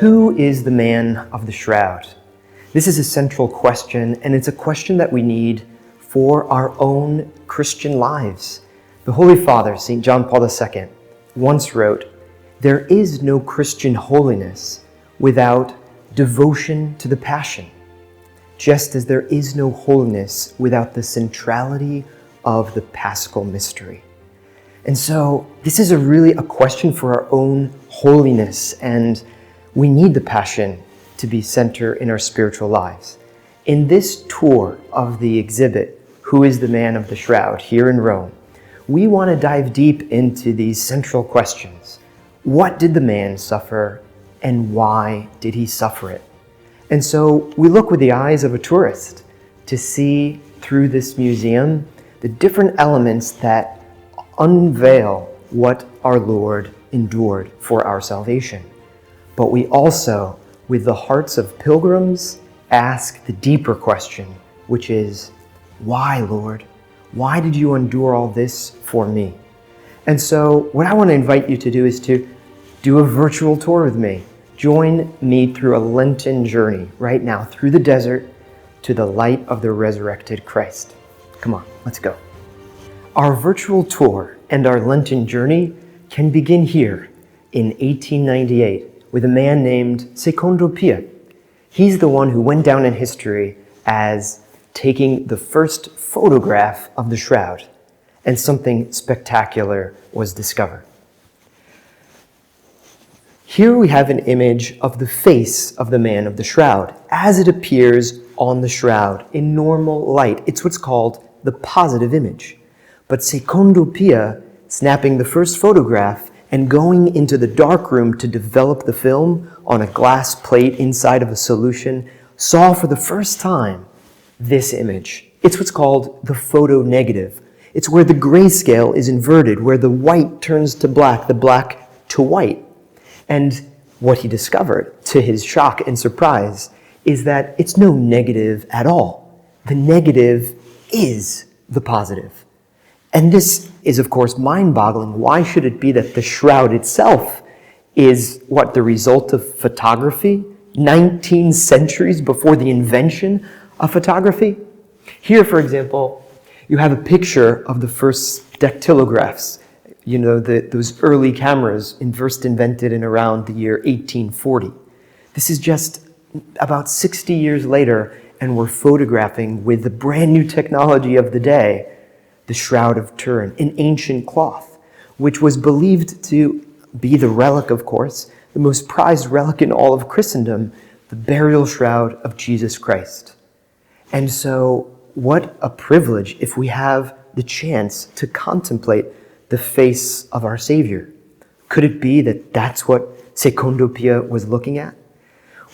Who is the man of the shroud? This is a central question, and it's a question that we need for our own Christian lives. The Holy Father, St. John Paul II, once wrote, "There is no Christian holiness without devotion to the Passion, just as there is no holiness without the centrality of the Paschal mystery." And so this is really a question for our own holiness, and we need the Passion to be center in our spiritual lives. In this tour of the exhibit, Who is the Man of the Shroud, here in Rome, we want to dive deep into these central questions. What did the man suffer, and why did he suffer it? And so we look with the eyes of a tourist to see through this museum the different elements that unveil what our Lord endured for our salvation. But we also, with the hearts of pilgrims, ask the deeper question, which is, why, Lord? Why did you endure all this for me? And so what I want to invite you to do is to do a virtual tour with me. Join me through a Lenten journey right now through the desert to the light of the resurrected Christ. Come on, let's go. Our virtual tour and our Lenten journey can begin here in 1898 with a man named Secondo Pia. He's the one who went down in history as taking the first photograph of the shroud, and something spectacular was discovered. Here we have an image of the face of the man of the shroud as it appears on the shroud in normal light. It's what's called the positive image. But Secondo Pia, snapping the first photograph and going into the dark room to develop the film on a glass plate inside of a solution, saw for the first time this image. It's what's called the photo negative. It's where the grayscale is inverted, where the white turns to black, the black to white. And what he discovered, to his shock and surprise, is that it's no negative at all. The negative is the positive. And this is, of course, mind-boggling. Why should it be that the shroud itself is the result of photography, 19 centuries before the invention of photography? Here, for example, you have a picture of the first dactylographs, those early cameras first invented in around the year 1840. This is just about 60 years later, and we're photographing with the brand new technology of the day, the Shroud of Turin, an ancient cloth, which was believed to be the relic, of course, the most prized relic in all of Christendom, the burial shroud of Jesus Christ. And so, what a privilege if we have the chance to contemplate the face of our Savior. Could it be that that's what Secondo Pia was looking at?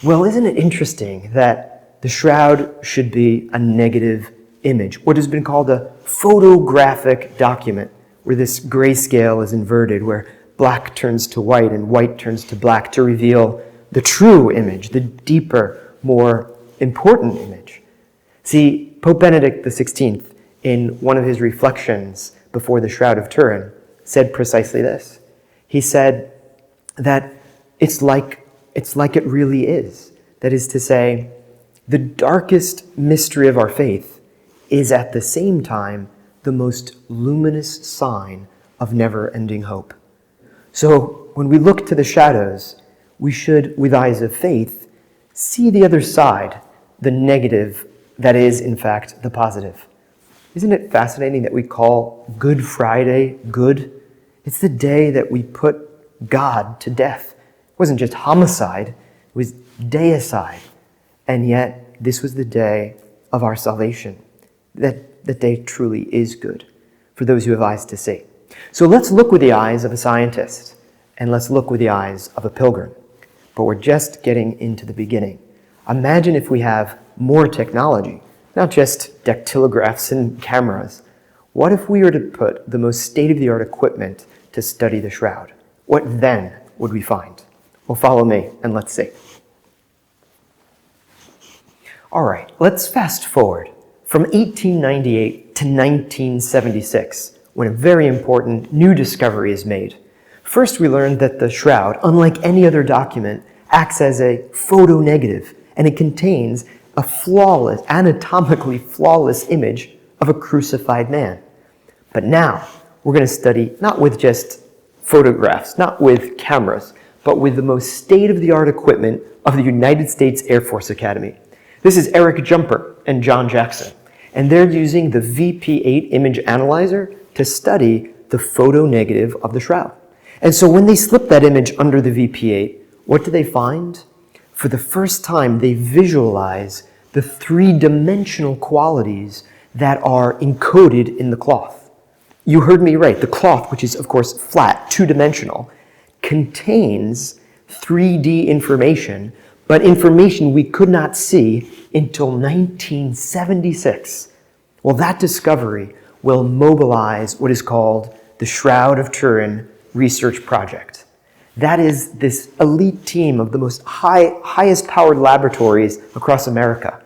Well, isn't it interesting that the shroud should be a negative image, what has been called a photographic document, where this grayscale is inverted, where black turns to white and white turns to black to reveal the true image, the deeper, more important image. See, Pope Benedict XVI, in one of his reflections before the Shroud of Turin, said precisely this. He said that it's like it really is. That is to say, the darkest mystery of our faith is at the same time the most luminous sign of never-ending hope. So when we look to the shadows, we should, with eyes of faith, see the other side, the negative that is, in fact, the positive. Isn't it fascinating that we call Good Friday good? It's the day that we put God to death. It wasn't just homicide, it was deicide. And yet, this was the day of our salvation. That day truly is good for those who have eyes to see. So let's look with the eyes of a scientist, and let's look with the eyes of a pilgrim. But we're just getting into the beginning. Imagine if we have more technology, not just dactylographs and cameras. What if we were to put the most state-of-the-art equipment to study the shroud? What then would we find? Well, follow me and let's see. All right, let's fast forward from 1898 to 1976, when a very important new discovery is made. First, we learned that the shroud, unlike any other document, acts as a photonegative, and it contains a flawless, anatomically flawless image of a crucified man. But now, we're going to study not with just photographs, not with cameras, but with the most state-of-the-art equipment of the United States Air Force Academy. This is Eric Jumper and John Jackson, and they're using the VP8 image analyzer to study the photonegative of the shroud. And so when they slip that image under the VP8, what do they find? For the first time, they visualize the three-dimensional qualities that are encoded in the cloth. You heard me right. The cloth, which is, of course, flat, two-dimensional, contains 3D information, but information we could not see until 1976. Well, that discovery will mobilize what is called the Shroud of Turin Research Project. That is this elite team of the most highest powered laboratories across America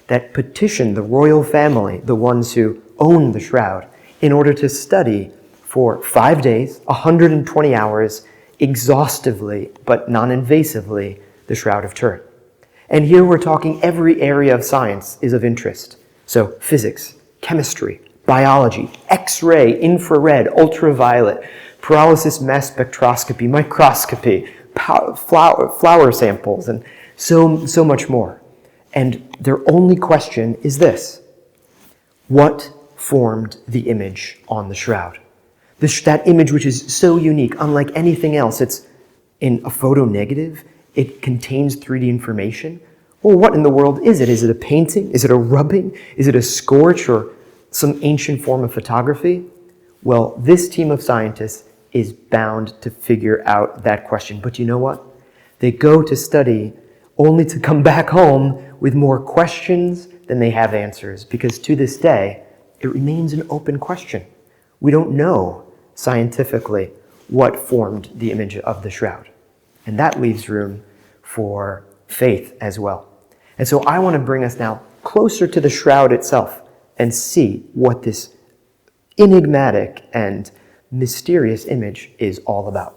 that petitioned the royal family, the ones who own the shroud, in order to study for 5 days, 120 hours, exhaustively but non-invasively, the Shroud of Turin. And here we're talking every area of science is of interest. So physics, chemistry, biology, X-ray, infrared, ultraviolet, pyrolysis mass spectroscopy, microscopy, flower samples, and so much more. And their only question is this: what formed the image on the shroud? That image which is so unique, unlike anything else. It's in a photonegative. It contains 3D information. Well, what in the world is it? Is it a painting? Is it a rubbing? Is it a scorch or some ancient form of photography? Well, this team of scientists is bound to figure out that question. But you know what? They go to study only to come back home with more questions than they have answers, because to this day, it remains an open question. We don't know scientifically what formed the image of the shroud. And that leaves room for faith as well. And so I want to bring us now closer to the shroud itself and see what this enigmatic and mysterious image is all about.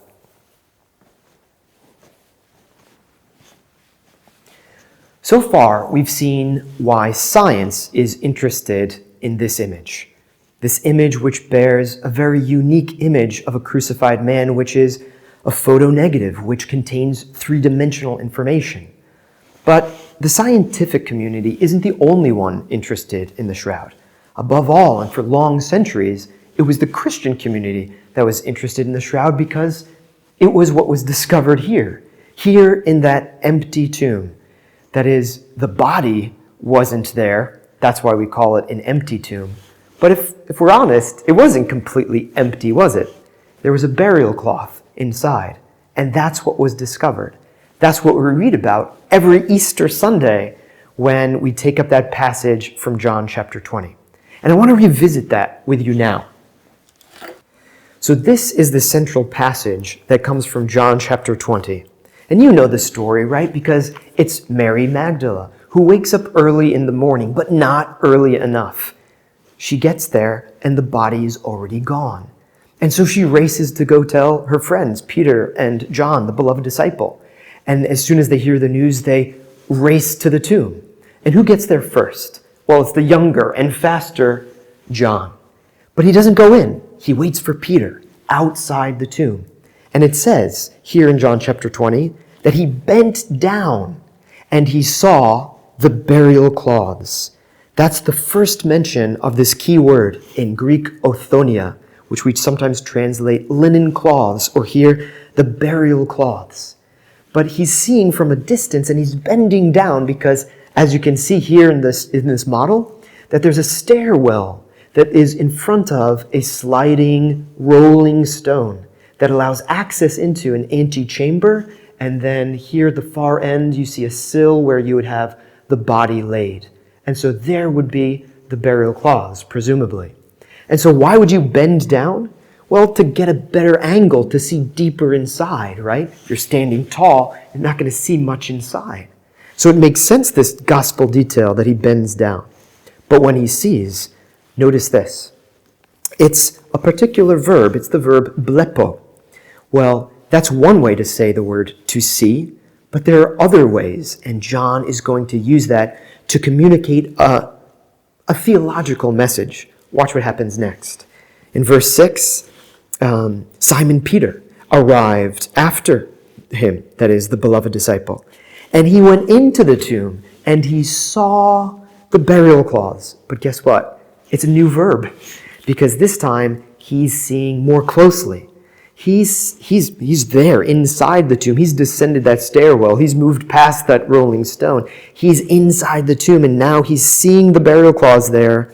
So far, we've seen why science is interested in this image which bears a very unique image of a crucified man, which is a photonegative, which contains three-dimensional information. But the scientific community isn't the only one interested in the shroud. Above all, and for long centuries, it was the Christian community that was interested in the shroud because it was what was discovered here in that empty tomb. That is, the body wasn't there. That's why we call it an empty tomb. But if we're honest, it wasn't completely empty, was it? There was a burial cloth inside, and that's what was discovered. That's what we read about every Easter Sunday when we take up that passage from John chapter 20. And I want to revisit that with you now. So this is the central passage that comes from John chapter 20. And you know the story, right? Because it's Mary Magdalene who wakes up early in the morning, but not early enough. She gets there and the body is already gone. And so she races to go tell her friends, Peter and John, the beloved disciple. And as soon as they hear the news, they race to the tomb. And who gets there first? Well, it's the younger and faster John. But he doesn't go in. He waits for Peter outside the tomb. And it says here in John chapter 20 that he bent down and he saw the burial cloths. That's the first mention of this key word in Greek, othonia, which we sometimes translate linen cloths, or here, the burial cloths. But he's seeing from a distance and he's bending down because, as you can see here in this model, that there's a stairwell that is in front of a sliding, rolling stone that allows access into an antechamber. And then here at the far end, you see a sill where you would have the body laid. And so there would be the burial cloths, presumably. And so why would you bend down? Well, to get a better angle, to see deeper inside, right? If you're standing tall, you're not going to see much inside. So it makes sense, this gospel detail, that he bends down. But when he sees, notice this. It's a particular verb. It's the verb blepo. Well, that's one way to say the word to see, But there are other ways, and John is going to use that to communicate a theological message. Watch what happens next. In verse 6, Simon Peter arrived after him, that is, the beloved disciple. And he went into the tomb, and he saw the burial cloths. But guess what? It's a new verb, because this time he's seeing more closely. He's there inside the tomb. He's descended that stairwell. He's moved past that rolling stone. He's inside the tomb, and now he's seeing the burial cloths there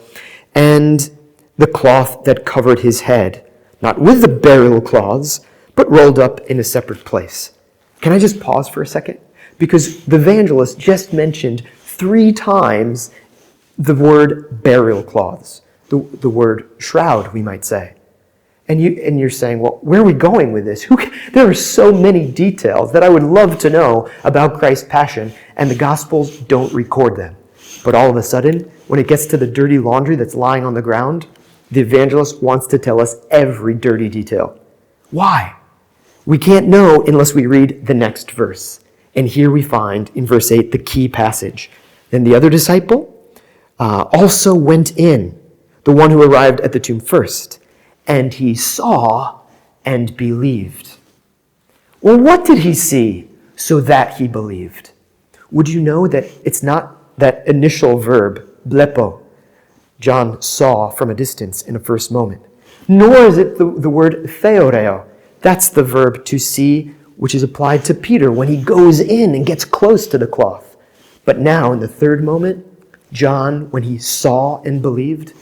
and the cloth that covered his head, not with the burial cloths, but rolled up in a separate place. Can I just pause for a second? Because the evangelist just mentioned 3 times the word burial cloths, the word shroud, we might say. And you're saying, well, where are we going with this? There are so many details that I would love to know about Christ's passion, and the Gospels don't record them. But all of a sudden, when it gets to the dirty laundry that's lying on the ground, the evangelist wants to tell us every dirty detail. Why? We can't know unless we read the next verse. And here we find, in verse 8, the key passage. Then the other disciple also went in, the one who arrived at the tomb first. And he saw and believed. Well, what did he see so that he believed? Would you know that it's not that initial verb, blepo, John saw from a distance in a first moment, nor is it the word theoreo. That's the verb to see, which is applied to Peter when he goes in and gets close to the cloth. But now, in the third moment, John, when he saw and believed,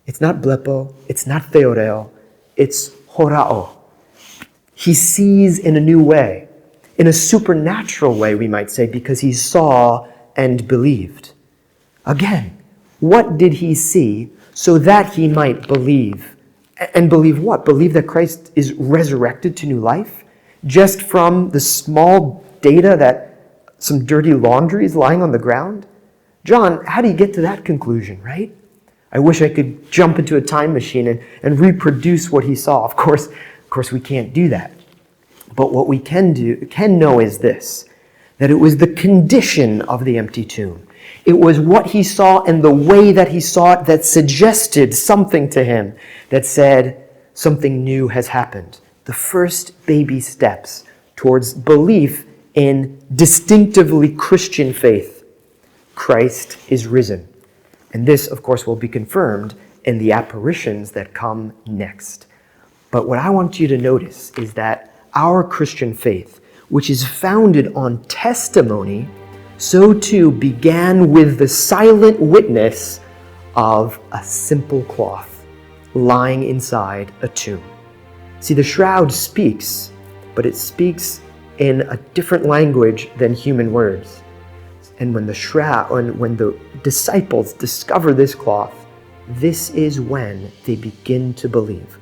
it's not blepo, it's not theoreo, it's horao. He sees in a new way, in a supernatural way, we might say, because he saw and believed. Again, what did he see so that he might believe? And believe what? Believe that Christ is resurrected to new life? Just from the small data that some dirty laundry is lying on the ground? John, how do you get to that conclusion, right? I wish I could jump into a time machine and reproduce what he saw. Of course, we can't do that. But what we can know is this, that it was the condition of the empty tomb. It was what he saw and the way that he saw it that suggested something to him, that said something new has happened. The first baby steps towards belief in distinctively Christian faith. Christ is risen. And this, of course, will be confirmed in the apparitions that come next. But what I want you to notice is that our Christian faith, which is founded on testimony, so too began with the silent witness of a simple cloth lying inside a tomb. See, the shroud speaks, but it speaks in a different language than human words. And when the disciples discover this cloth, this is when they begin to believe.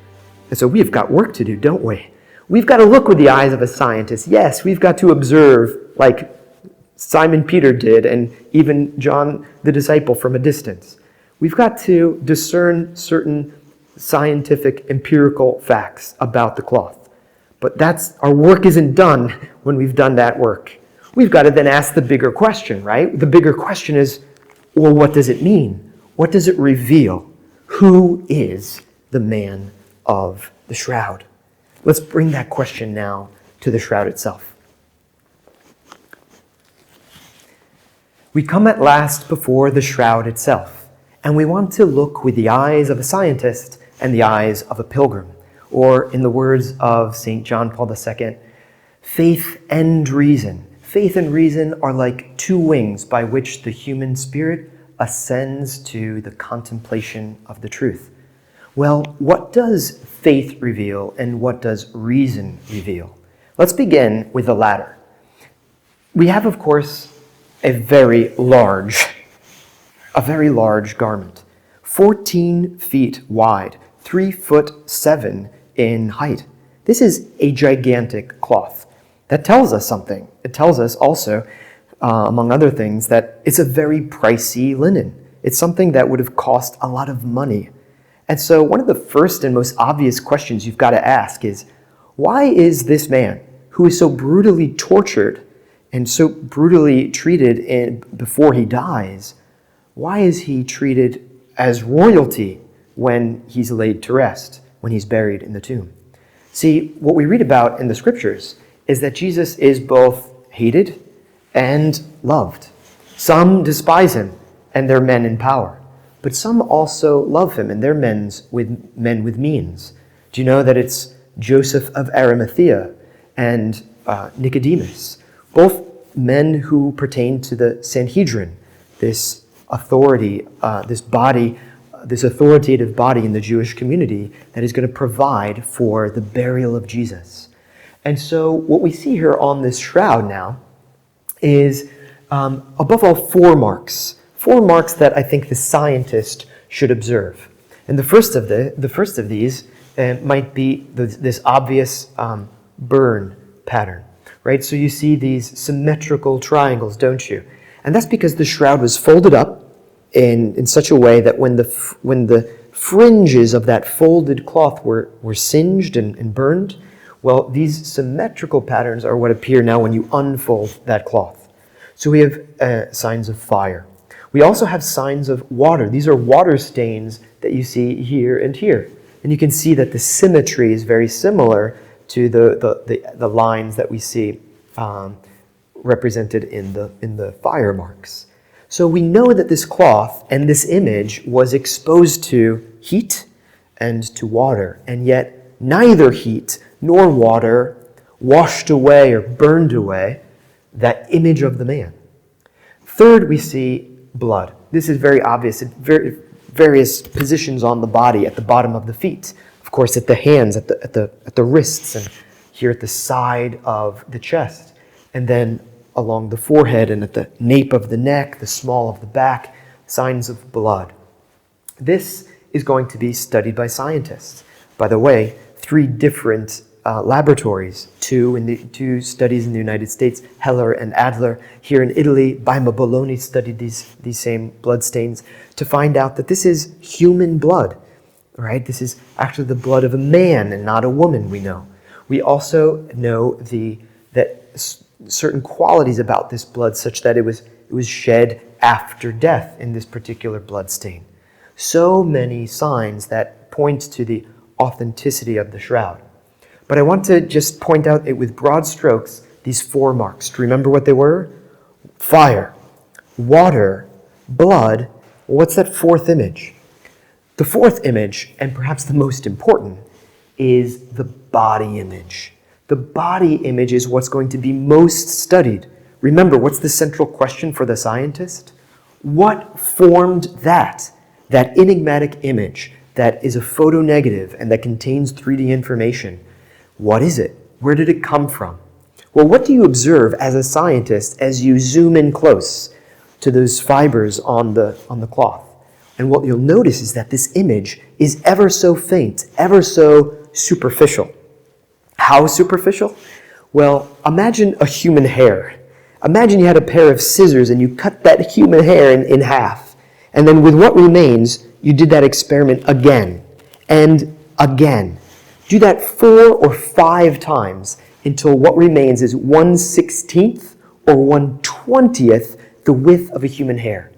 And so we've got work to do, don't we? We've got to look with the eyes of a scientist. Yes, we've got to observe like Simon Peter did, and even John the disciple from a distance. We've got to discern certain scientific, empirical facts about the cloth. But our work isn't done when we've done that work. We've got to then ask the bigger question, right? The bigger question is, well, what does it mean? What does it reveal? Who is the man of the shroud? Let's bring that question now to the shroud itself. We come at last before the shroud itself, and we want to look with the eyes of a scientist and the eyes of a pilgrim, or in the words of St. John Paul II, faith and reason. Faith and reason are like two wings by which the human spirit ascends to the contemplation of the truth. Well, what does faith reveal and what does reason reveal? Let's begin with the latter. We have, of course, a very large garment, 14 feet wide, 3'7" in height. This is a gigantic cloth. That tells us something. It tells us also, among other things, that it's a very pricey linen. It's something that would have cost a lot of money. And so one of the first and most obvious questions you've got to ask is, why is this man, who is so brutally tortured and so brutally treated before he dies, why is he treated as royalty when he's laid to rest, when he's buried in the tomb? See, what we read about in the scriptures is that Jesus is both hated and loved. Some despise him, and they're men in power. But some also love him, and they're men with means. Do you know that it's Joseph of Arimathea and Nicodemus, both men who pertain to the Sanhedrin, this authority, this authoritative body in the Jewish community that is going to provide for the burial of Jesus. And so what we see here on this shroud now is, above all, four marks that I think the scientist should observe. And the first of these might be this obvious burn pattern, right? So you see these symmetrical triangles, don't you? And that's because the shroud was folded up in such a way that when the fringes of that folded cloth were singed and burned, well, these symmetrical patterns are what appear now when you unfold that cloth. So we have signs of fire. We also have signs of water. These are water stains that you see here and here. And you can see that the symmetry is very similar to the lines that we see represented in the fire marks. So we know that this cloth and this image was exposed to heat and to water, and yet neither heat nor water washed away or burned away that image of the man. Third, we see blood. This is very obvious at various positions on the body, at the bottom of the feet, of course at the hands, at the wrists, and here at the side of the chest, and then along the forehead and at the nape of the neck, the small of the back, signs of blood. This is going to be studied by scientists. By the way, 3 different laboratories, two studies in the United States, Heller and Adler. Here in Italy, Baima Bologna studied these same blood stains to find out that this is human blood, right? This is actually the blood of a man and not a woman, we know. We also know that certain qualities about this blood, such that it was shed after death in this particular blood stain. So many signs that point to the authenticity of the shroud. But I want to just point out it with broad strokes, these 4 marks. Do you remember what they were? Fire, water, blood. What's that 4th image? The 4th image, and perhaps the most important, is the body image. The body image is what's going to be most studied. Remember, what's the central question for the scientist? What formed that enigmatic image that is a photonegative and that contains 3D information? What is it? Where did it come from? Well, what do you observe as a scientist as you zoom in close to those fibers on the cloth? And what you'll notice is that this image is ever so faint, ever so superficial. How superficial? Well, imagine a human hair. Imagine you had a pair of scissors and you cut that human hair in half. And then with what remains, you did that experiment again and again. Do that 4 or 5 times until what remains is 1/16 or 1/20 the width of a human hair.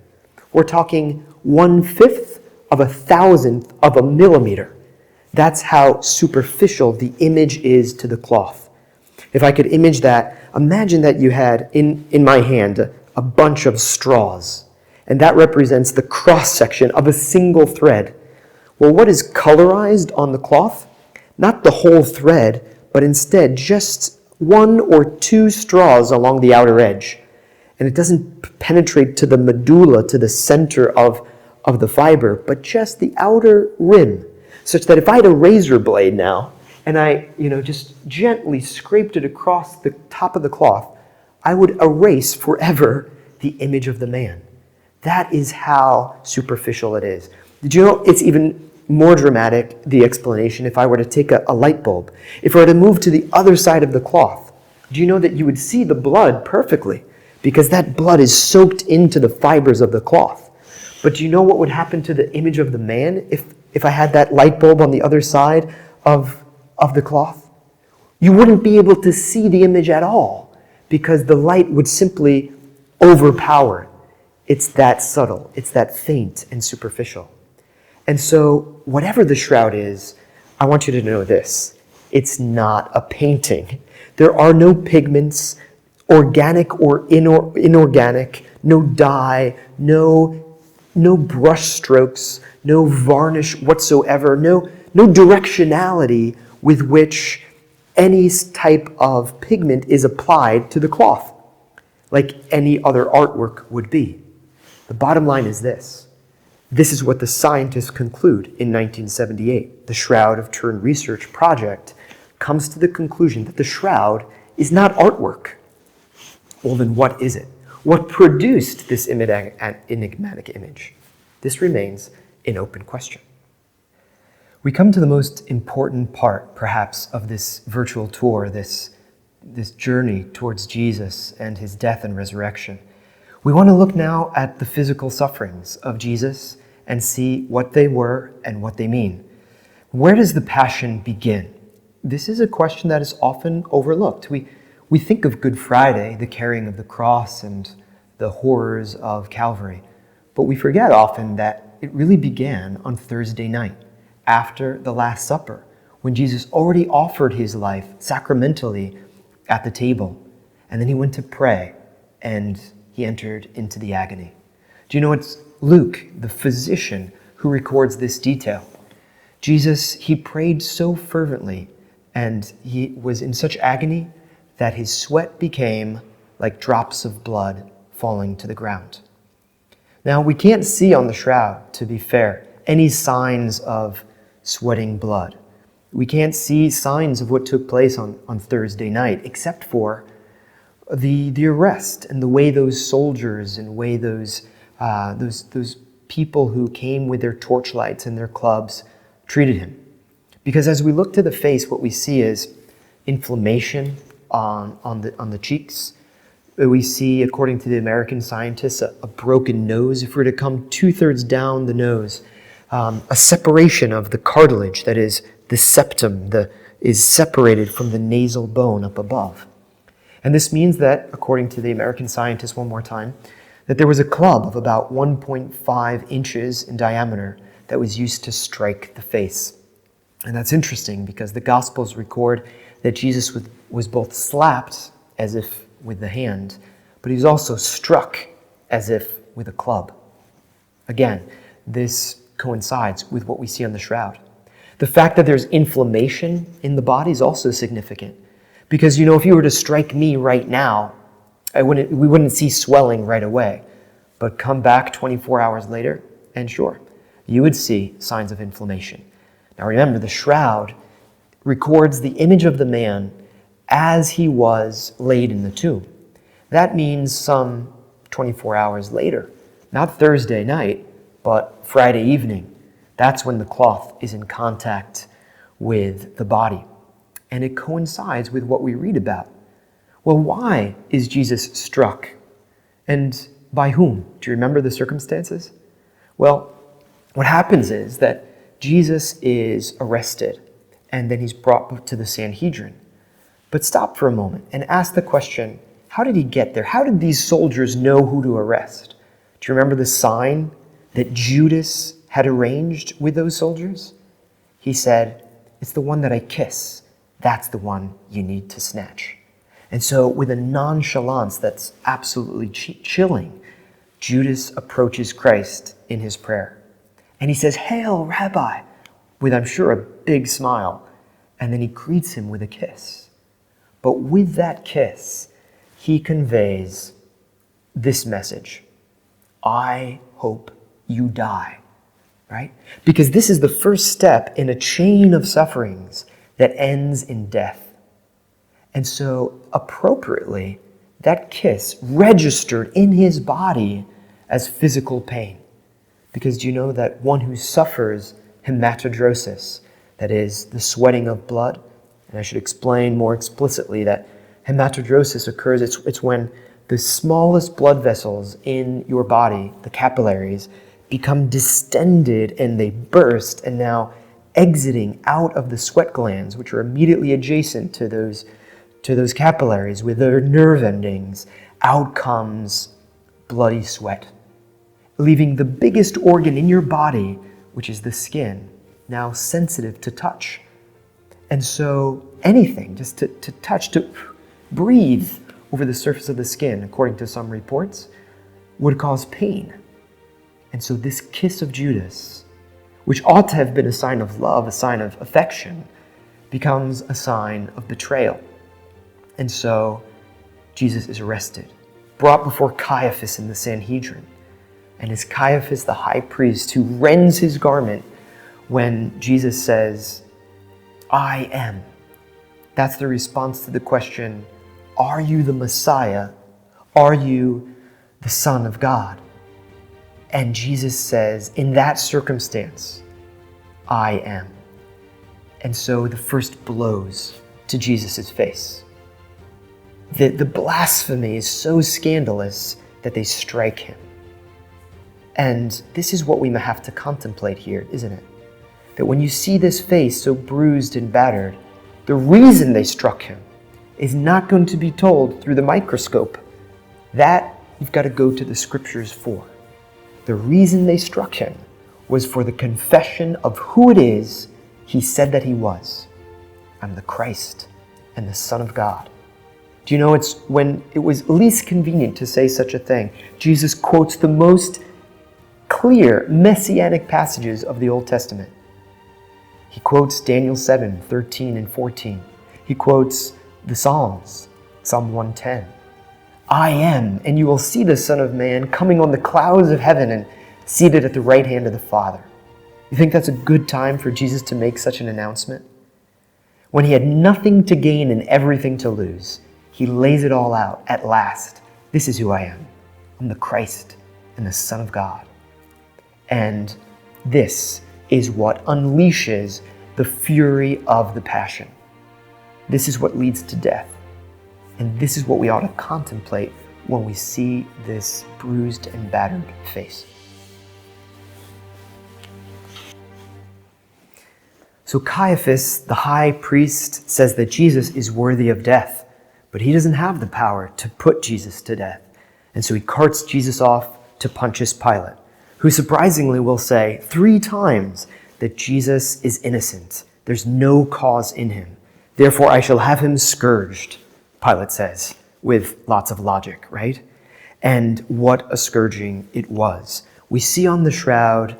We're talking 1/5 of 1,000th of a millimeter. That's how superficial the image is to the cloth. If I could image that, imagine that you had in my hand a bunch of straws, and that represents the cross-section of a single thread. Well, what is colorized on the cloth? Not the whole thread, but instead just 1 or 2 straws along the outer edge. And it doesn't penetrate to the medulla, to the center of the fiber, but just the outer rim. Such that if I had a razor blade now, and I just gently scraped it across the top of the cloth, I would erase forever the image of the man. That is how superficial it is. Did you know it's even more dramatic, the explanation, if I were to take a light bulb? If I were to move to the other side of the cloth, do you know that you would see the blood perfectly? Because that blood is soaked into the fibers of the cloth. But do you know what would happen to the image of the man if I had that light bulb on the other side of the cloth? You wouldn't be able to see the image at all, because the light would simply overpower. It's that subtle, it's that faint and superficial. And so whatever the shroud is, I want you to know this: it's not a painting. There are no pigments, organic or inorganic, no dye, no brush strokes, no varnish whatsoever, no directionality with which any type of pigment is applied to the cloth, like any other artwork would be. The bottom line is this. This is what the scientists conclude in 1978. The Shroud of Turin Research Project comes to the conclusion that the shroud is not artwork. Well, then what is it? What produced this enigmatic image? This remains an open question. We come to the most important part, perhaps, of this virtual tour, this journey towards Jesus and his death and resurrection. We want to look now at the physical sufferings of Jesus and see what they were and what they mean. Where does the passion begin? This is a question that is often overlooked. We think of Good Friday, the carrying of the cross and the horrors of Calvary, but we forget often that it really began on Thursday night, after the Last Supper, when Jesus already offered his life sacramentally at the table, and then he went to pray, and he entered into the agony. Do you know it's Luke, the physician, who records this detail? Jesus, he prayed so fervently, and he was in such agony that his sweat became like drops of blood falling to the ground. Now, we can't see on the shroud, to be fair, any signs of sweating blood. We can't see signs of what took place on Thursday night, except for the arrest and the way those soldiers and the way those people who came with their torchlights and their clubs treated him. Because as we look to the face, what we see is inflammation on the cheeks. We see, according to the American scientists, a broken nose. If we were to come 2/3 down the nose, a separation of the cartilage, that is, the septum, is separated from the nasal bone up above. And this means that, according to the American scientists one more time, that there was a club of about 1.5 inches in diameter that was used to strike the face. And that's interesting because the Gospels record that Jesus was both slapped, as if with the hand, but he was also struck, as if with a club. Again, this coincides with what we see on the shroud. The fact that there's inflammation in the body is also significant. Because, if you were to strike me right now, we wouldn't see swelling right away. But come back 24 hours later, and sure, you would see signs of inflammation. Now remember, the shroud records the image of the man as he was laid in the tomb. That means some 24 hours later, not Thursday night, but Friday evening. That's when the cloth is in contact with the body. And it coincides with what we read about. Well, why is Jesus struck? And by whom? Do you remember the circumstances? Well, what happens is that Jesus is arrested, and then he's brought to the Sanhedrin. But stop for a moment and ask the question, how did he get there? How did these soldiers know who to arrest? Do you remember the sign that Judas had arranged with those soldiers? He said, "It's the one that I kiss. That's the one you need to snatch." And so with a nonchalance that's absolutely chilling, Judas approaches Christ in his prayer. And he says, "Hail, Rabbi," with, I'm sure, a big smile. And then he greets him with a kiss. But with that kiss, he conveys this message: I hope you die, right? Because this is the first step in a chain of sufferings that ends in death. And so, appropriately, that kiss registered in his body as physical pain. Because do you know that one who suffers hematidrosis, that is, the sweating of blood, and I should explain more explicitly that hematidrosis occurs, it's when the smallest blood vessels in your body, the capillaries, become distended and they burst, and now exiting out of the sweat glands, which are immediately adjacent to those to those capillaries with their nerve endings, out comes bloody sweat, leaving the biggest organ in your body, which is the skin, now sensitive to touch. And so anything, just to touch, to breathe over the surface of the skin, according to some reports, would cause pain. And so this kiss of Judas, which ought to have been a sign of love, a sign of affection, becomes a sign of betrayal. And so Jesus is arrested, brought before Caiaphas in the Sanhedrin. And it's Caiaphas, the high priest, who rends his garment when Jesus says, "I am." That's the response to the question, are you the Messiah? Are you the Son of God? And Jesus says, in that circumstance, I am. And so the first blows to Jesus' face. The blasphemy is so scandalous that they strike him. And this is what we have to contemplate here, isn't it? That when you see this face so bruised and battered, the reason they struck him is not going to be told through the microscope. That you've got to go to the scriptures for. The reason they struck him was for the confession of who it is he said that he was. I'm the Christ and the Son of God. Do you know, it's when it was least convenient to say such a thing, Jesus quotes the most clear messianic passages of the Old Testament. He quotes Daniel 7, 13 and 14. He quotes the Psalms, Psalm 110. I am, and you will see the Son of Man coming on the clouds of heaven and seated at the right hand of the Father. You think that's a good time for Jesus to make such an announcement? When he had nothing to gain and everything to lose, he lays it all out at last. This is who I am. I'm the Christ and the Son of God. And this is what unleashes the fury of the passion. This is what leads to death. And this is what we ought to contemplate when we see this bruised and battered face. So Caiaphas, the high priest, says that Jesus is worthy of death, but he doesn't have the power to put Jesus to death. And so he carts Jesus off to Pontius Pilate, who surprisingly will say 3 times that Jesus is innocent. There's no cause in him. Therefore, I shall have him scourged, Pilate says, with lots of logic, right? And what a scourging it was. We see on the shroud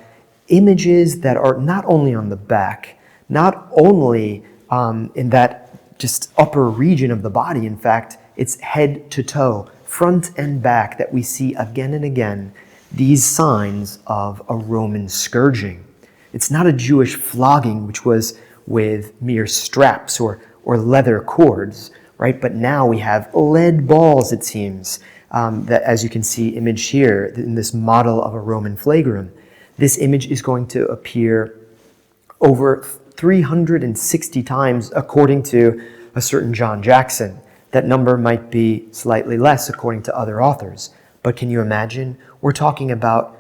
images that are not only on the back, not only in that just upper region of the body. In fact, it's head to toe, front and back, that we see again and again these signs of a Roman scourging. It's not a Jewish flogging, which was with mere straps or leather cords, right? But now we have lead balls, it seems, that, as you can see imaged here in this model of a Roman flagrum. This image is going to appear over 360 times, according to a certain John Jackson. That number might be slightly less according to other authors. But can you imagine? We're talking about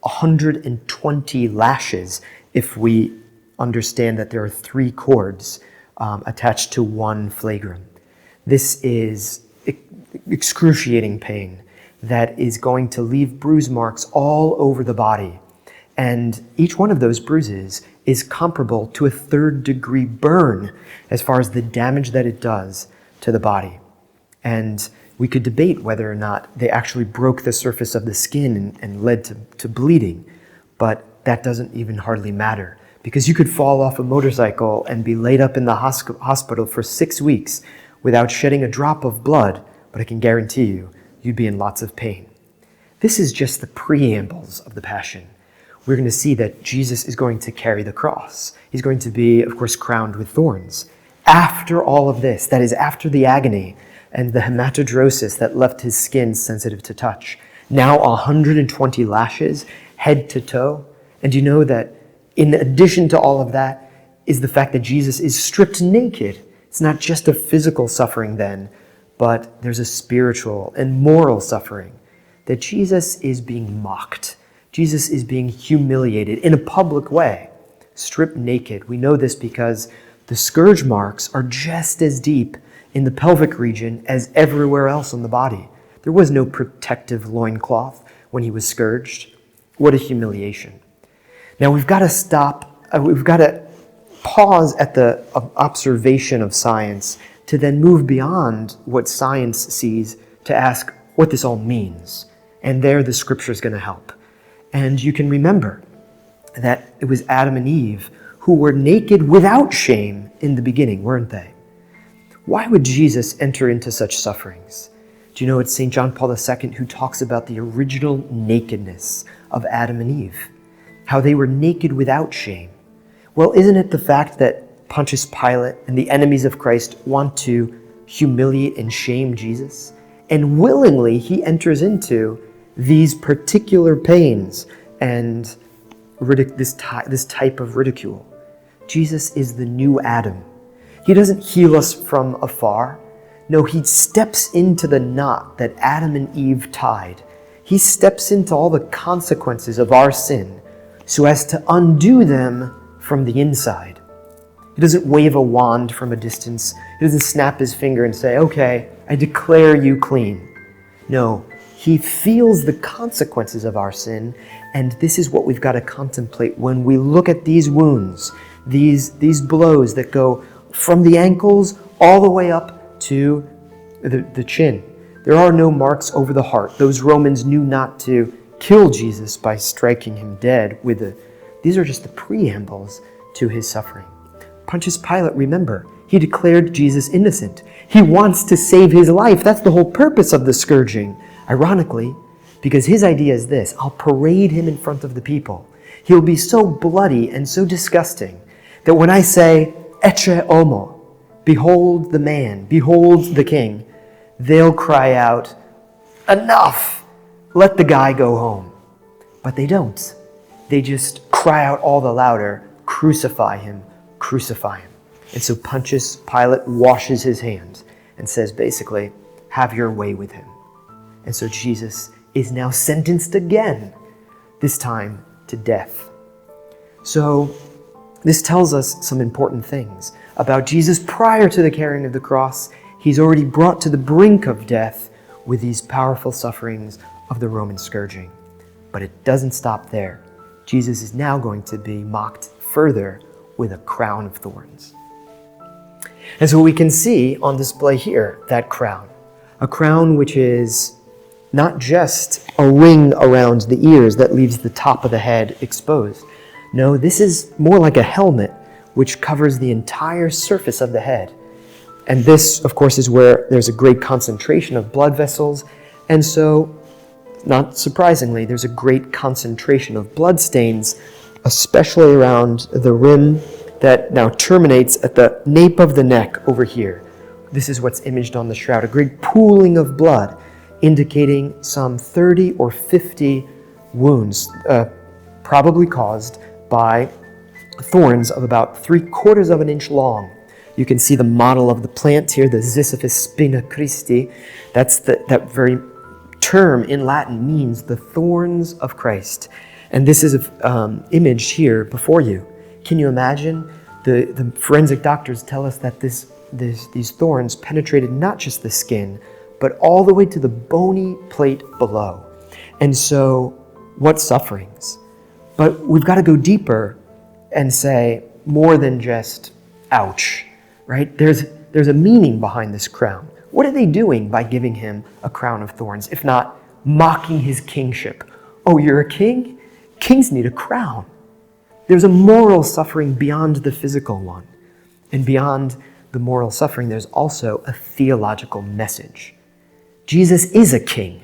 120 lashes if we understand that there are 3 cords attached to one flagrum. This is excruciating pain that is going to leave bruise marks all over the body. And each one of those bruises is comparable to a 3rd-degree burn as far as the damage that it does to the body. And we could debate whether or not they actually broke the surface of the skin and led to bleeding, but that doesn't even hardly matter, because you could fall off a motorcycle and be laid up in the hospital for 6 weeks without shedding a drop of blood, but I can guarantee you, you'd be in lots of pain. This is just the preambles of the Passion. We're going to see that Jesus is going to carry the cross. He's going to be, of course, crowned with thorns. After all of this, that is after the agony and the hematodrosis that left his skin sensitive to touch, now 120 lashes, head to toe. And you know that in addition to all of that is the fact that Jesus is stripped naked. It's not just a physical suffering then, but there's a spiritual and moral suffering. That Jesus is being mocked. Jesus is being humiliated in a public way, stripped naked. We know this because the scourge marks are just as deep in the pelvic region as everywhere else on the body. There was no protective loincloth when he was scourged. What a humiliation. Now we've got to stop, we've got to pause at the observation of science to then move beyond what science sees to ask what this all means. And there the scripture is going to help. And you can remember that it was Adam and Eve who were naked without shame in the beginning, weren't they? Why would Jesus enter into such sufferings? Do you know it's St. John Paul II who talks about the original nakedness of Adam and Eve, how they were naked without shame? Well, isn't it the fact that Pontius Pilate and the enemies of Christ want to humiliate and shame Jesus? And willingly he enters into these particular pains and this type of ridicule. Jesus is the new Adam. He doesn't heal us from afar. No, he steps into the knot that Adam and Eve tied. He steps into all the consequences of our sin so as to undo them from the inside. He doesn't wave a wand from a distance. He doesn't snap his finger and say, okay, I declare you clean. No, he feels the consequences of our sin, and this is what we've got to contemplate when we look at these wounds, these blows that go from the ankles all the way up to the chin. There are no marks over the heart. Those Romans knew not to kill Jesus by striking him dead these are just the preambles to his suffering. Pontius Pilate, remember, he declared Jesus innocent. He wants to save his life. That's the whole purpose of the scourging. Ironically, because his idea is this: I'll parade him in front of the people. He'll be so bloody and so disgusting that when I say, Ecce homo, behold the man, behold the king, they'll cry out, enough, let the guy go home. But they don't. They just cry out all the louder, crucify him, crucify him. And so Pontius Pilate washes his hands and says basically, have your way with him. And so Jesus is now sentenced again, this time to death. So this tells us some important things about Jesus prior to the carrying of the cross. He's already brought to the brink of death with these powerful sufferings of the Roman scourging. But it doesn't stop there. Jesus is now going to be mocked further with a crown of thorns. And so we can see on display here that crown, a crown which is not just a ring around the ears that leaves the top of the head exposed. No, this is more like a helmet which covers the entire surface of the head. And this, of course, is where there's a great concentration of blood vessels. And so, not surprisingly, there's a great concentration of blood stains, especially around the rim that now terminates at the nape of the neck over here. This is what's imaged on the shroud, a great pooling of blood, indicating some 30 or 50 wounds, probably caused by thorns of about 3/4 of an inch long. You can see the model of the plant here, the Ziziphus spina Christi. That very term in Latin means the thorns of Christ. And this is imaged here before you. Can you imagine? The forensic doctors tell us that these thorns penetrated not just the skin, but all the way to the bony plate below. And so, what sufferings? But we've got to go deeper and say more than just, ouch, right? There's a meaning behind this crown. What are they doing by giving him a crown of thorns, if not mocking his kingship? Oh, you're a king? Kings need a crown. There's a moral suffering beyond the physical one. And beyond the moral suffering, there's also a theological message. Jesus is a king,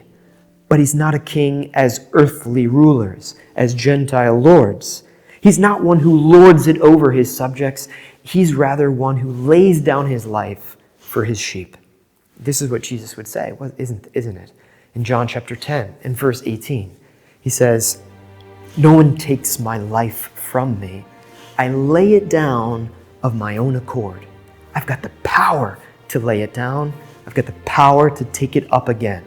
but he's not a king as earthly rulers, as Gentile lords. He's not one who lords it over his subjects. He's rather one who lays down his life for his sheep. This is what Jesus would say, isn't it? In John chapter 10 and verse 18, he says, "No one takes my life from me. I lay it down of my own accord." I've got the power to lay it down. I've got the power to take it up again.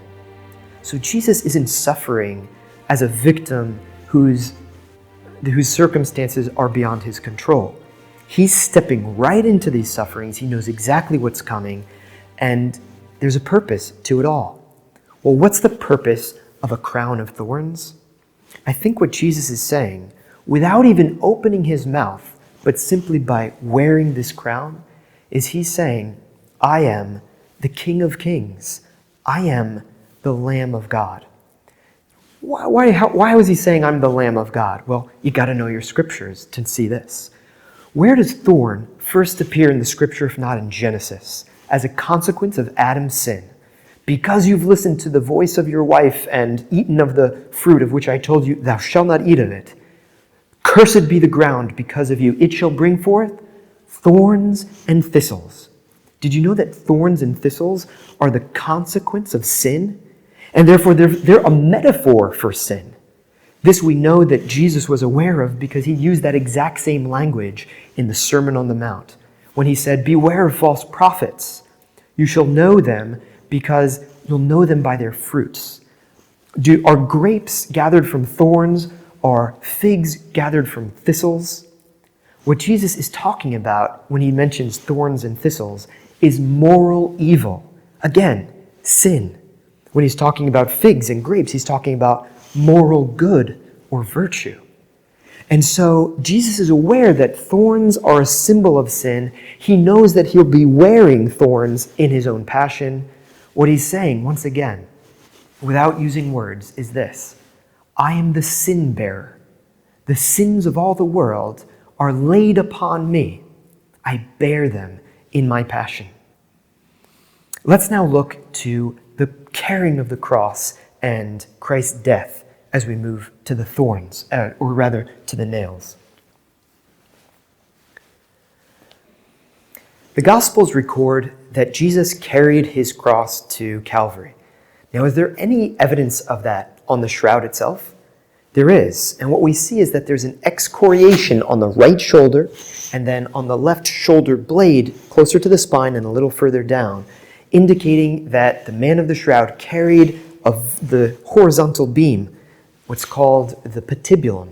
So Jesus isn't suffering as a victim whose circumstances are beyond his control. He's stepping right into these sufferings. He knows exactly what's coming, And there's a purpose to it all. Well, what's the purpose of a crown of thorns? I think what Jesus is saying, without even opening his mouth, but simply by wearing this crown, is he's saying, I am the King of Kings. I am the Lamb of God. Why was he saying I'm the Lamb of God? Well, you got to know your scriptures to see this. Where does thorn first appear in the scripture, if not in Genesis, as a consequence of Adam's sin? Because you've listened to the voice of your wife and eaten of the fruit of which I told you, thou shalt not eat of it. Cursed be the ground because of you. It shall bring forth thorns and thistles. Did you know that thorns and thistles are the consequence of sin? And therefore, they're a metaphor for sin. This we know that Jesus was aware of because he used that exact same language in the Sermon on the Mount when he said, beware of false prophets. You shall know them because you'll know them by their fruits. Are grapes gathered from thorns? Are figs gathered from thistles? What Jesus is talking about when he mentions thorns and thistles is moral evil. Again, sin. When he's talking about figs and grapes, he's talking about moral good or virtue. And so Jesus is aware that thorns are a symbol of sin. He knows that he'll be wearing thorns in his own passion. What he's saying, once again, without using words, is this: I am the sin bearer. The sins of all the world are laid upon me. I bear them in my passion. Let's now look to the carrying of the cross and Christ's death as we move to the thorns, or rather to the nails. The Gospels record that Jesus carried his cross to Calvary. Now, is there any evidence of that on the shroud itself? There is. And what we see is that there's an excoriation on the right shoulder, and then on the left shoulder blade, closer to the spine and a little further down, indicating that the man of the shroud carried the horizontal beam, what's called the patibulum.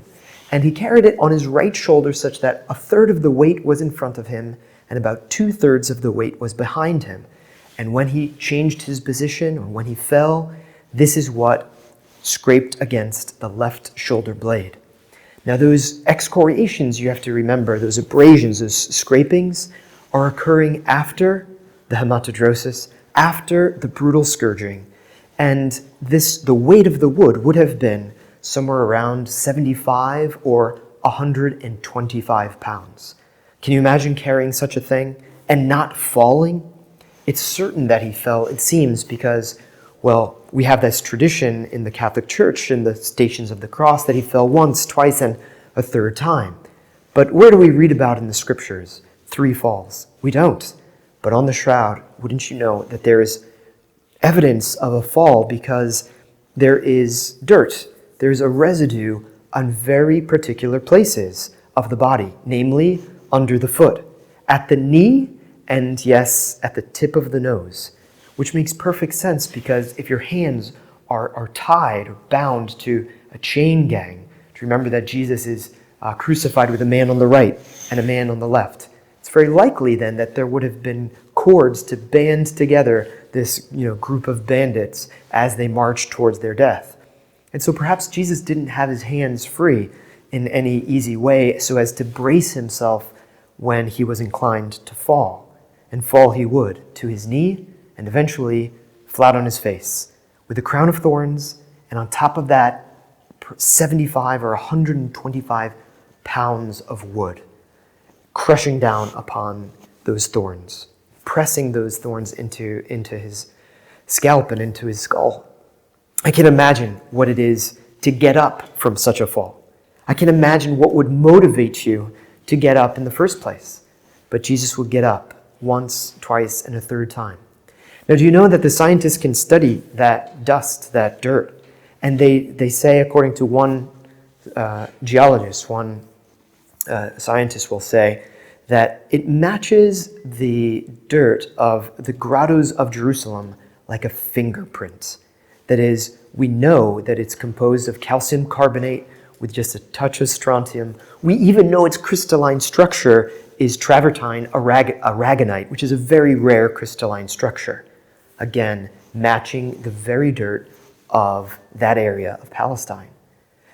And he carried it on his right shoulder such that a third of the weight was in front of him and about 2/3 of the weight was behind him. And when he changed his position or when he fell, this is what scraped against the left shoulder blade. Now those excoriations, you have to remember, those abrasions, those scrapings, are occurring after the hematidrosis, after the brutal scourging. And the weight of the wood would have been somewhere around 75 or 125 pounds. Can you imagine carrying such a thing and not falling? It's certain that he fell, it seems, because, well, we have this tradition in the Catholic Church in the Stations of the Cross that he fell once, twice, and a third time. But where do we read about in the scriptures 3 falls? We don't. But on the shroud, wouldn't you know that there is evidence of a fall because there is dirt. There's a residue on very particular places of the body, namely under the foot, at the knee, and yes, at the tip of the nose, which makes perfect sense because if your hands are tied or bound to a chain gang, to remember that Jesus is crucified with a man on the right and a man on the left, it's very likely then that there would have been cords to band together this group of bandits as they marched towards their death. And so perhaps Jesus didn't have his hands free in any easy way so as to brace himself when he was inclined to fall. And fall he would, to his knee and eventually flat on his face, with a crown of thorns, and on top of that, 75 or 125 pounds of wood, crushing down upon those thorns, pressing those thorns into his scalp and into his skull. I can imagine what it is to get up from such a fall. I can imagine what would motivate you to get up in the first place. But Jesus would get up once, twice, and a third time. Now, do you know that the scientists can study that dust, that dirt? And they say, according to one geologist, one scientist will say, that it matches the dirt of the grottos of Jerusalem like a fingerprint. That is, we know that it's composed of calcium carbonate with just a touch of strontium. We even know its crystalline structure is travertine aragonite, which is a very rare crystalline structure. Again, matching the very dirt of that area of Palestine.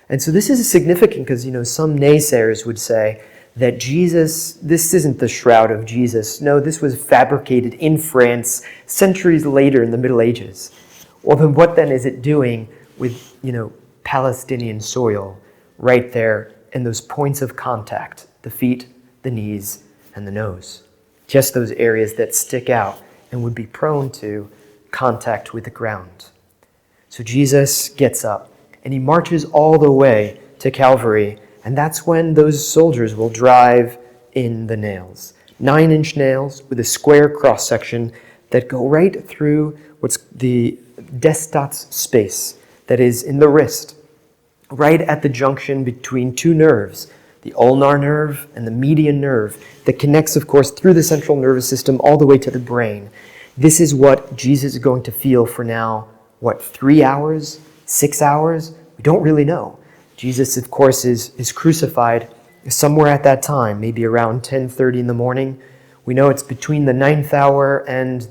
And so this is significant because, some naysayers would say that this isn't the shroud of Jesus. No, this was fabricated in France centuries later in the Middle Ages. Well, then what then is it doing with, Palestinian soil right there in those points of contact, the feet, the knees, and the nose? Just those areas that stick out and would be prone to contact with the ground. So Jesus gets up and he marches all the way to Calvary, and that's when those soldiers will drive in the nails. 9-inch nails with a square cross-section that go right through what's the destats space that is in the wrist, right at the junction between two nerves, the ulnar nerve and the median nerve, that connects, of course, through the central nervous system all the way to the brain. This is what Jesus is going to feel for now, 3 hours, 6 hours? We don't really know. Jesus, of course, is crucified somewhere at that time, maybe around 10:30 in the morning. We know it's between the 9th hour and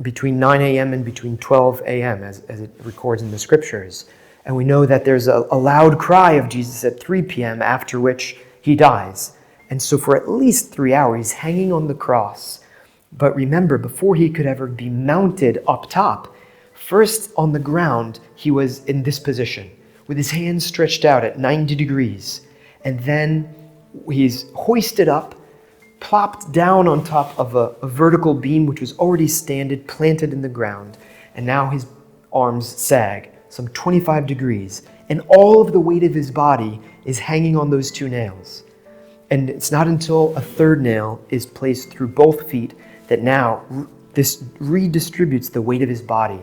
between 9 a.m. and between 12 a.m., as it records in the scriptures. And we know that there's a loud cry of Jesus at 3 p.m., after which he dies. And so for at least 3 hours, he's hanging on the cross. But remember, before he could ever be mounted up top, first on the ground, he was in this position, with his hands stretched out at 90 degrees. And then he's hoisted up, plopped down on top of a vertical beam, which was already planted in the ground. And now his arms sag some 25 degrees, and all of the weight of his body is hanging on those 2 nails. And it's not until a 3rd nail is placed through both feet that now this redistributes the weight of his body.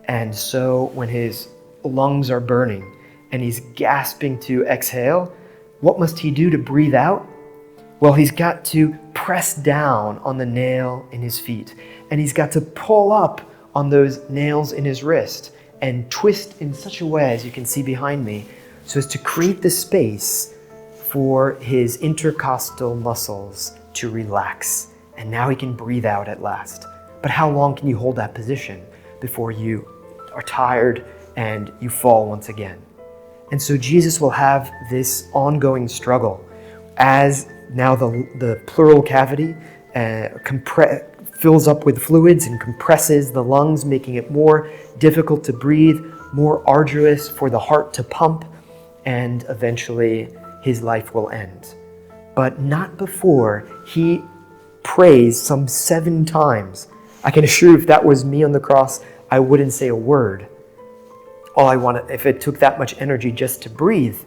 And so when his lungs are burning and he's gasping to exhale, what must he do to breathe out? Well, he's got to press down on the nail in his feet, and he's got to pull up on those nails in his wrist and twist in such a way, as you can see behind me, so as to create the space for his intercostal muscles to relax. And now he can breathe out at last. But how long can you hold that position before you are tired and you fall once again? And so Jesus will have this ongoing struggle as now the pleural cavity fills up with fluids and compresses the lungs, making it more difficult to breathe, more arduous for the heart to pump, and eventually his life will end. But not before he prays some 7 times. I can assure you, if that was me on the cross, I wouldn't say a word. If it took that much energy just to breathe.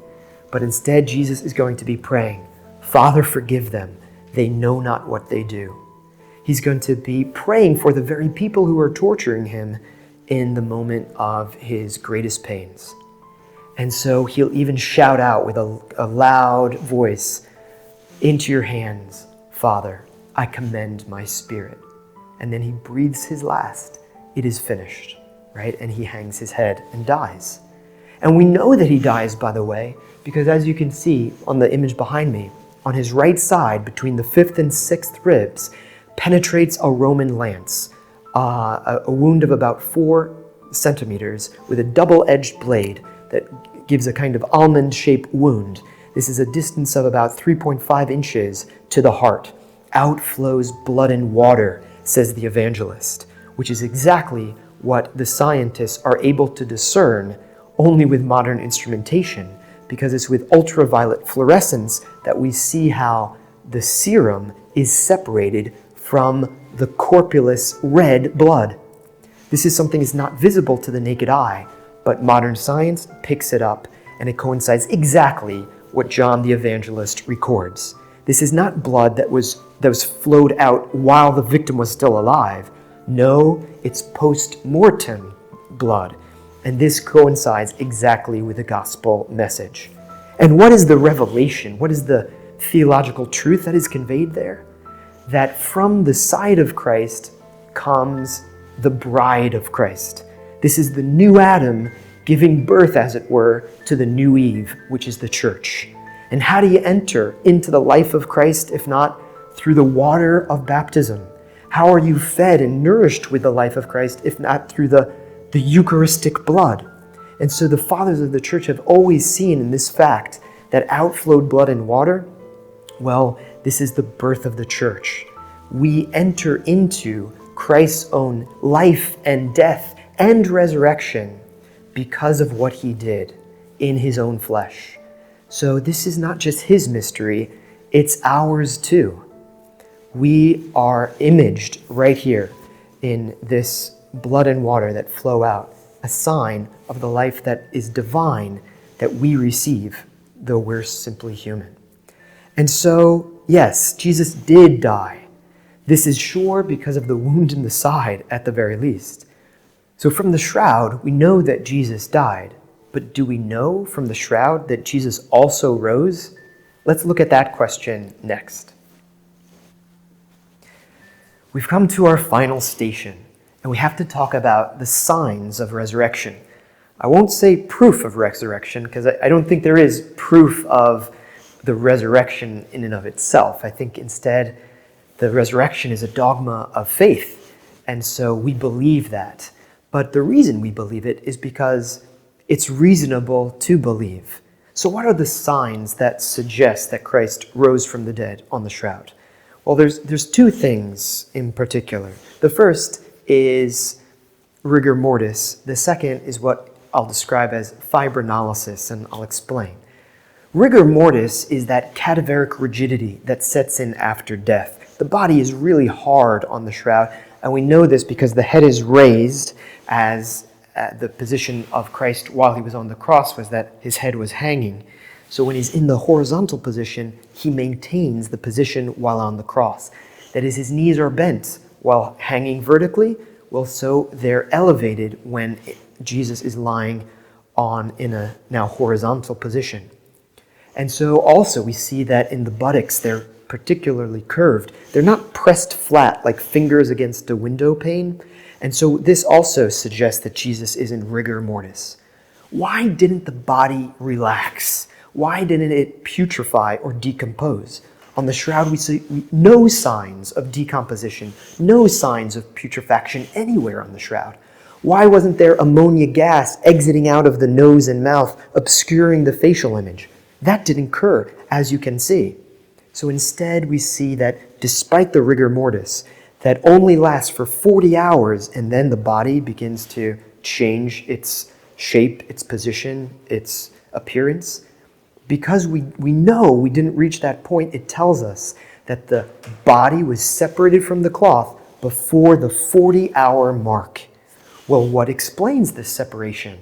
But instead, Jesus is going to be praying, "Father, forgive them. They know not what they do." He's going to be praying for the very people who are torturing him in the moment of his greatest pains. And so he'll even shout out with a loud voice, "Into your hands, Father, I commend my spirit." And then he breathes his last. It is finished, right? And he hangs his head and dies. And we know that he dies, by the way, because as you can see on the image behind me, on his right side, between the 5th and 6th ribs, penetrates a Roman lance, a wound of about 4 centimeters with a double-edged blade that gives a kind of almond-shaped wound. This is a distance of about 3.5 inches to the heart. Out flows blood and water, says the evangelist, which is exactly what the scientists are able to discern only with modern instrumentation, because it's with ultraviolet fluorescence that we see how the serum is separated from the corpulous red blood. This is something that's not visible to the naked eye, but modern science picks it up, and it coincides exactly what John the Evangelist records. This is not blood that was flowed out while the victim was still alive. No, it's post-mortem blood. And this coincides exactly with the gospel message. And what is the revelation? What is the theological truth that is conveyed there? That from the side of Christ comes the bride of Christ. This is the new Adam giving birth, as it were, to the new Eve, which is the church. And how do you enter into the life of Christ if not through the water of baptism? How are you fed and nourished with the life of Christ if not through the Eucharistic blood? And so the fathers of the church have always seen in this fact that outflowed blood and water, well, this is the birth of the church. We enter into Christ's own life and death and resurrection because of what he did in his own flesh. So this is not just his mystery, it's ours too. We are imaged right here in this blood and water that flow out, a sign of the life that is divine that we receive, though we're simply human. And so, yes, Jesus did die. This is sure because of the wound in the side, at the very least. So from the shroud, we know that Jesus died. But do we know from the shroud that Jesus also rose? Let's look at that question next. We've come to our final station, and we have to talk about the signs of resurrection. I won't say proof of resurrection, because I don't think there is proof of the resurrection in and of itself. I think instead the resurrection is a dogma of faith, and so we believe that. But the reason we believe it is because it's reasonable to believe. So what are the signs that suggest that Christ rose from the dead on the shroud? Well, there's two things in particular. The first is rigor mortis. The second is what I'll describe as fibrinolysis, and I'll explain. Rigor mortis is that cadaveric rigidity that sets in after death. The body is really hard on the shroud, and we know this because the head is raised, as the position of Christ while he was on the cross was that his head was hanging. So when he's in the horizontal position, he maintains the position while on the cross. That is, his knees are bent while hanging vertically. Well, so they're elevated when Jesus is lying in a now horizontal position. And so also we see that in the buttocks, they're particularly curved. They're not pressed flat like fingers against a window pane. And so this also suggests that Jesus is in rigor mortis. Why didn't the body relax? Why didn't it putrefy or decompose? On the shroud, we see no signs of decomposition, no signs of putrefaction anywhere on the shroud. Why wasn't there ammonia gas exiting out of the nose and mouth, obscuring the facial image? That didn't occur, as you can see. So instead, we see that despite the rigor mortis, that only lasts for 40 hours, and then the body begins to change its shape, its position, its appearance. Because we know we didn't reach that point, it tells us that the body was separated from the cloth before the 40-hour mark. Well, what explains this separation,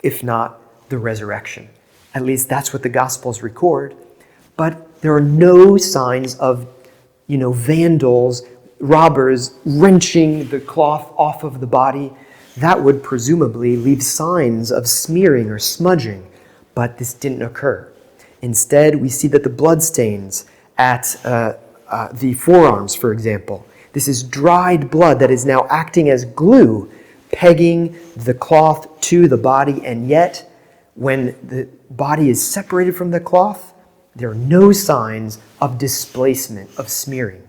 if not the resurrection? At least that's what the Gospels record. But there are no signs of, vandals, robbers wrenching the cloth off of the body. That would presumably leave signs of smearing or smudging. But this didn't occur. Instead, we see that the bloodstains at the forearms, for example, this is dried blood that is now acting as glue, pegging the cloth to the body, and yet, when the body is separated from the cloth, there are no signs of displacement, of smearing.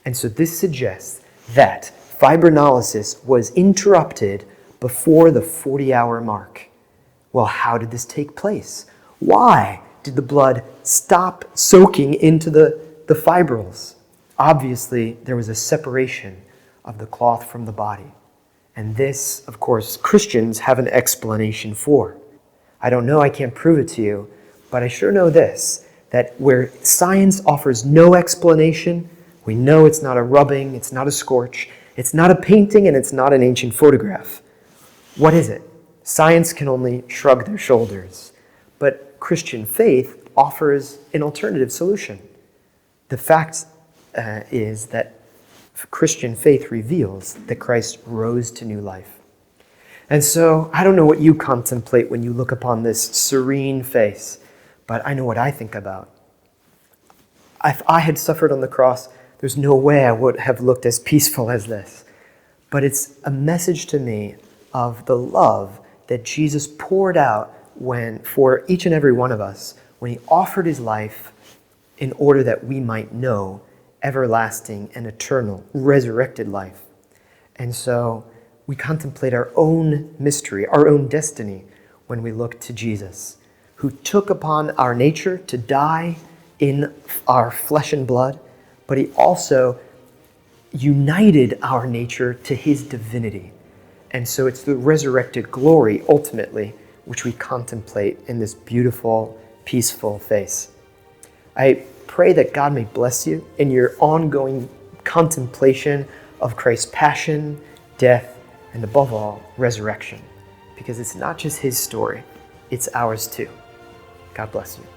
And so this suggests that fibrinolysis was interrupted before the 40-hour mark. Well, how did this take place? Why did the blood stop soaking into the fibrils? Obviously, there was a separation of the cloth from the body. And this, of course, Christians have an explanation for. I don't know, I can't prove it to you, but I sure know this, that where science offers no explanation, we know it's not a rubbing, it's not a scorch, it's not a painting, and it's not an ancient photograph. What is it? Science can only shrug their shoulders, but Christian faith offers an alternative solution. The fact is that Christian faith reveals that Christ rose to new life. And so, I don't know what you contemplate when you look upon this serene face, but I know what I think about. If I had suffered on the cross, there's no way I would have looked as peaceful as this. But it's a message to me of the love that Jesus poured out for each and every one of us when he offered his life in order that we might know everlasting and eternal resurrected life. And so we contemplate our own mystery, our own destiny, when we look to Jesus, who took upon our nature to die in our flesh and blood, but he also united our nature to his divinity. And so it's the resurrected glory, ultimately, which we contemplate in this beautiful, peaceful face. I pray that God may bless you in your ongoing contemplation of Christ's passion, death, and above all, resurrection. Because it's not just his story, it's ours too. God bless you.